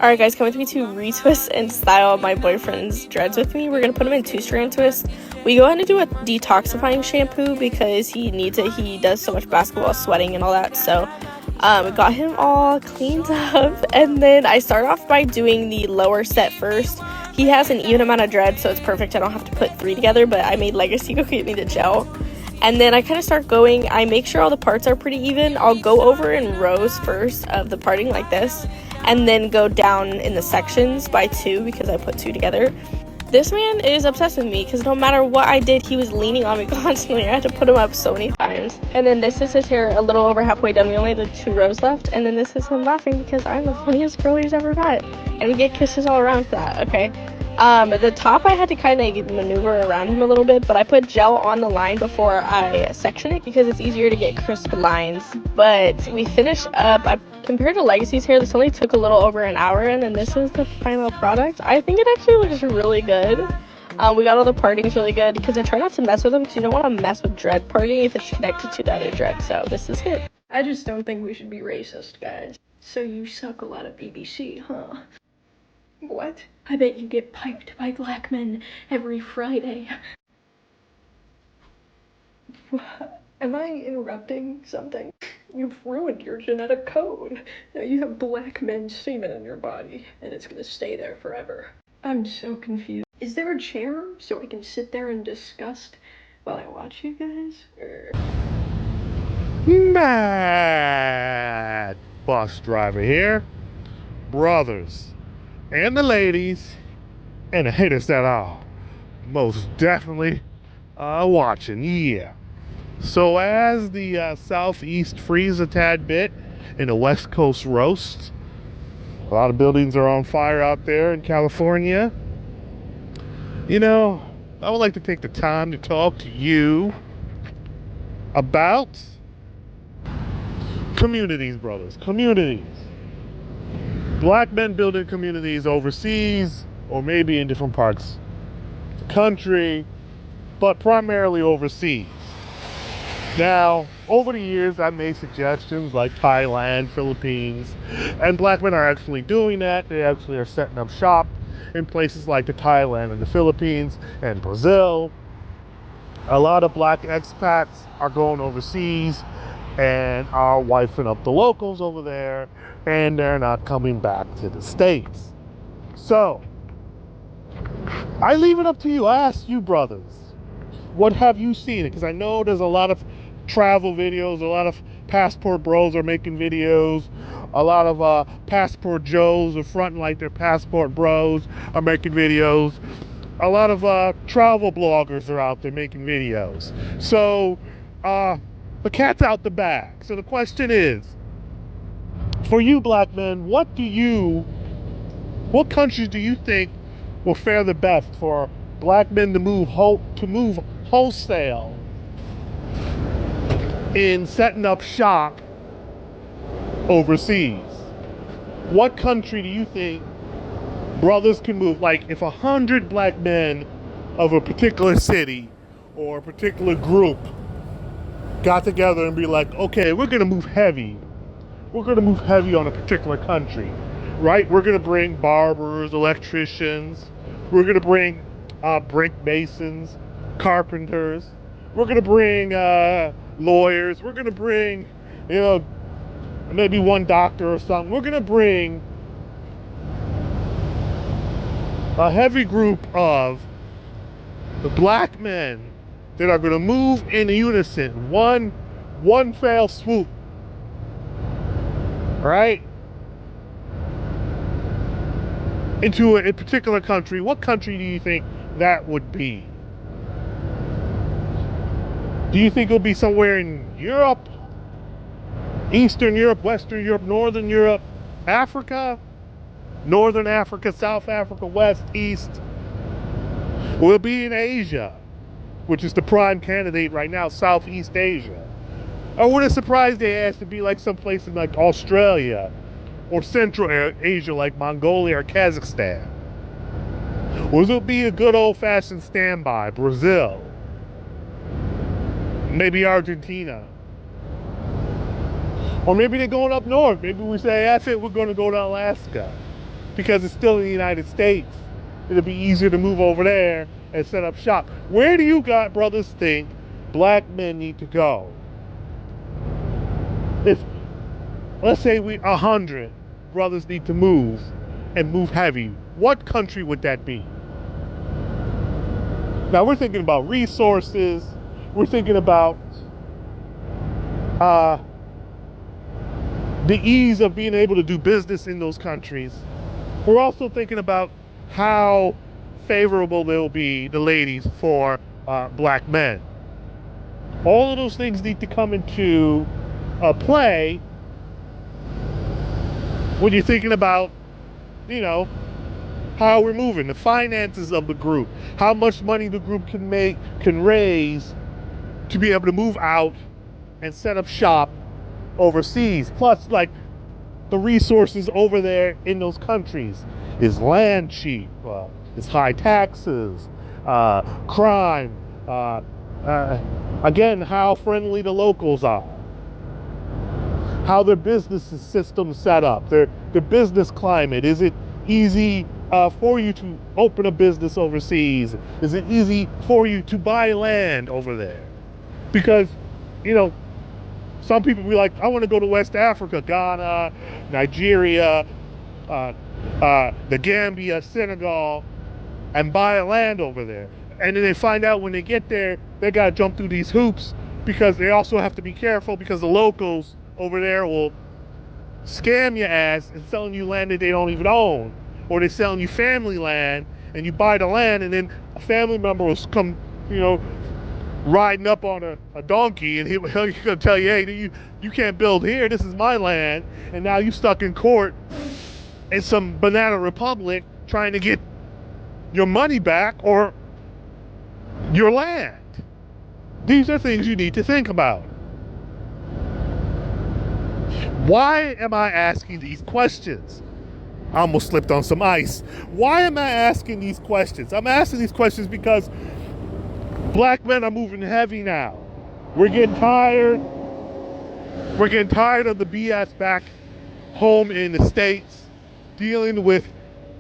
Alright guys, come with me to retwist and style my boyfriend's dreads with me. We're going to put him in 2-strand twists. We go ahead and do a detoxifying shampoo because he needs it. He does so much basketball sweating and all that. So we got him all cleaned up. And then I start off by doing the lower set first. He has an even amount of dreads, so it's perfect. I don't have to put 3 together, but I made Legacy go get me the gel. And then I kind of start going, I make sure all the parts are pretty even. I'll go over in rows first of the parting like this, and then go down in the sections by 2 because I put 2 together. This man is obsessed with me because no matter what I did, he was leaning on me constantly. I had to put him up so many times. And then this is his hair a little over halfway done. We only have 2 rows left. And then this is him laughing because I'm the funniest girl he's ever met. And we get kisses all around for that, okay? The top I had to kind of maneuver around him a little bit, but I put gel on the line before I section it because it's easier to get crisp lines. But we finished up, compared to Legacy's hair, this only took a little over an hour, and then this is the final product. I think it actually looks really good. We got all the partings really good because I try not to mess with them because you don't want to mess with dread parting if it's connected to the other dread, so this is it. I just don't think we should be racist, guys. So you suck a lot of BBC, huh? What? I bet you get piped by black men every Friday. Am I interrupting something? You've ruined your genetic code. Now you have black men's semen in your body, and it's gonna stay there forever. I'm so confused. Is there a chair so I can sit there in disgust while I watch you guys? Mad bus driver here. Brothers and the ladies and the haters that are most definitely watching. Yeah. So as the southeast freeze a tad bit and the west coast roast, a lot of buildings are on fire out there in California. You know, I would like to take the time to talk to you about communities, brothers. Communities. Black men building communities overseas or maybe in different parts of the country, but primarily overseas. Now, over the years, I've made suggestions like Thailand, Philippines, and black men are actually doing that. They actually are setting up shop in places like the Thailand and the Philippines and Brazil. A lot of black expats are going overseas and are wifing up the locals over there, and they're not coming back to the States. So, I leave it up to you. I ask you, brothers, what have you seen? Because I know there's a lot of travel videos, a lot of passport bros are making videos, a lot of passport joes are fronting like they're passport bros are making videos, a lot of travel bloggers are out there making videos. So the cat's out the bag. So the question is, for you black men, what countries do you think will fare the best for black men to move wholesale in setting up shop overseas? What country do you think brothers can move? Like if 100 black men of a particular city or a particular group got together and be like, okay, we're gonna move heavy. We're gonna move heavy on a particular country, right? We're gonna bring barbers, electricians. We're gonna bring brick masons, carpenters. We're gonna bring lawyers. We're gonna bring, maybe one doctor or something. We're gonna bring a heavy group of the black men that are gonna move in unison, one fell swoop, right? Into a particular country. What country do you think that would be? Do you think it'll be somewhere in Europe, Eastern Europe, Western Europe, Northern Europe, Africa, Northern Africa, South Africa, West, East? Will it be in Asia, which is the prime candidate right now, Southeast Asia? Or would it surprise they asked to be like someplace in like Australia or Central Asia like Mongolia or Kazakhstan? Or will it be a good old-fashioned standby, Brazil? Maybe Argentina. Or maybe they're going up north. Maybe we say, that's it, we're going to go to Alaska. because it's still in the United States. It'll be easier to move over there and set up shop. Where do you brothers think black men need to go? If, let's say 100 brothers need to move and move heavy, what country would that be? Now we're thinking about resources. We're thinking about the ease of being able to do business in those countries. We're also thinking about how favorable they'll be, the ladies, for black men. All of those things need to come into play when you're thinking about, how we're moving, the finances of the group, how much money the group can raise to be able to move out and set up shop overseas. Plus, like, the resources over there in those countries. Is land cheap? Is high taxes? Crime? Again, how friendly the locals are. How their business system set up. Their business climate. Is it easy for you to open a business overseas? Is it easy for you to buy land over there? Because, some people be like, I want to go to West Africa, Ghana, Nigeria, the Gambia, Senegal, and buy land over there. And then they find out when they get there, they got to jump through these hoops, because they also have to be careful, because the locals over there will scam your ass and selling you land that they don't even own. Or they're selling you family land, and you buy the land, and then a family member will come, riding up on a donkey, and he's gonna tell you, hey, you can't build here, this is my land. And now you stuck in court in some banana republic trying to get your money back or your land. These are things you need to think about. Why am I asking these questions? I almost slipped on some ice. Why am I asking these questions? I'm asking these questions because black men are moving heavy now. We're getting tired. We're getting tired of the BS back home in the States, dealing with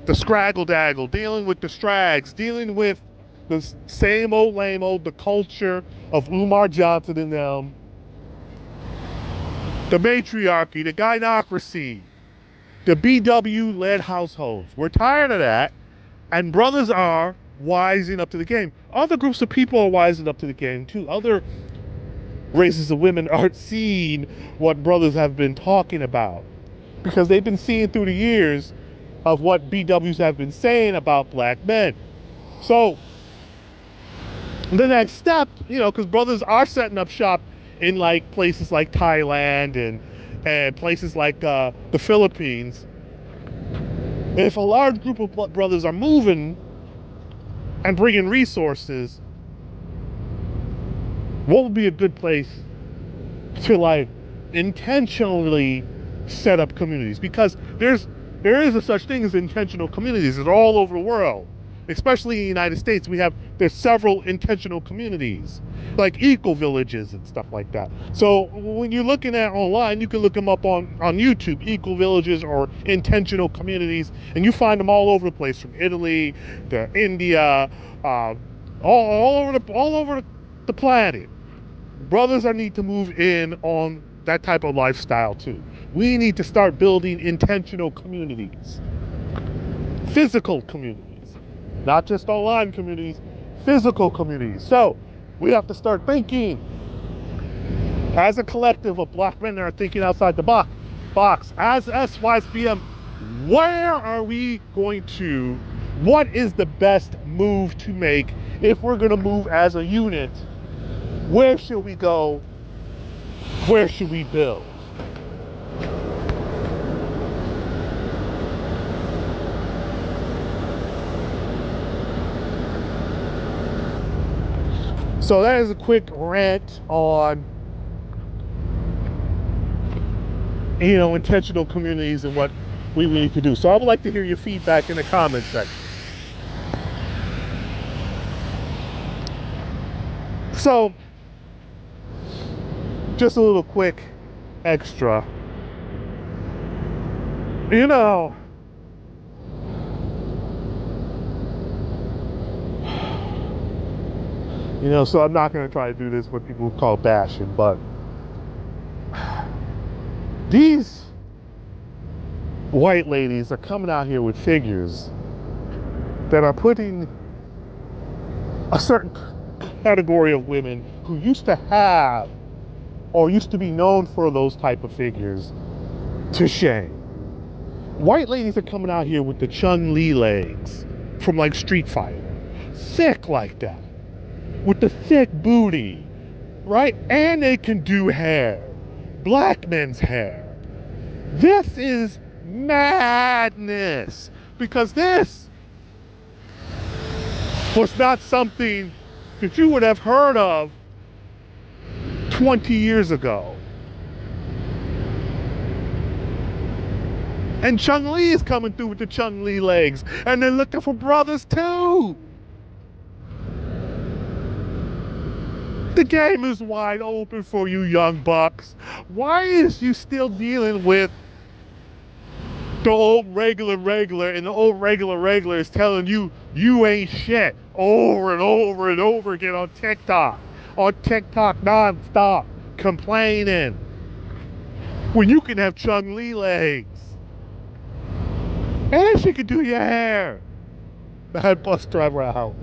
the scraggle-daggle, dealing with the strags, dealing with the same old lame old, the culture of Umar Johnson and them, the matriarchy, the gynocracy, the BW-led households. We're tired of that, and brothers are wising up to the game. Other groups of people are wising up to the game too. Other races of women aren't seeing what brothers have been talking about, because they've been seeing through the years of what BWs have been saying about black men. So the next step, because brothers are setting up shop in like places like Thailand and places like the Philippines. If a large group of brothers are moving and bringing resources, what would be a good place to like intentionally set up communities? Because there is a such thing as intentional communities. It's all over the world, especially in the United States. There's several intentional communities, like eco villages and stuff like that. So when you're looking at online, you can look them up on YouTube, eco villages or intentional communities, and you find them all over the place, from Italy to India, all over the planet. Brothers need to move in on that type of lifestyle too. We need to start building intentional communities, physical communities, not just online communities, physical communities. So we have to start thinking as a collective of black men that are thinking outside the box. As SYSBM, what is the best move to make if we're going to move as a unit? Where should we go? Where should we build? So that is a quick rant on, intentional communities and what we need to do. So I would like to hear your feedback in the comment section. So, just a little quick extra. So I'm not going to try to do this what people call bashing, but these white ladies are coming out here with figures that are putting a certain category of women who used to have or used to be known for those type of figures to shame. White ladies are coming out here with the Chun-Li legs from like Street Fighter. Thick like that. With the thick booty. Right? And they can do hair. Black men's hair. This is madness. Because this was not something that you would have heard of 20 years ago. And Chun-Li is coming through with the Chun-Li legs. And they're looking for brothers too. The game is wide open for you young bucks. Why is you still dealing with the old regular and the old regular is telling you you ain't shit over and over and over again on TikTok nonstop complaining when you can have Chun-Li legs and she can do your hair. Bad bus driver out.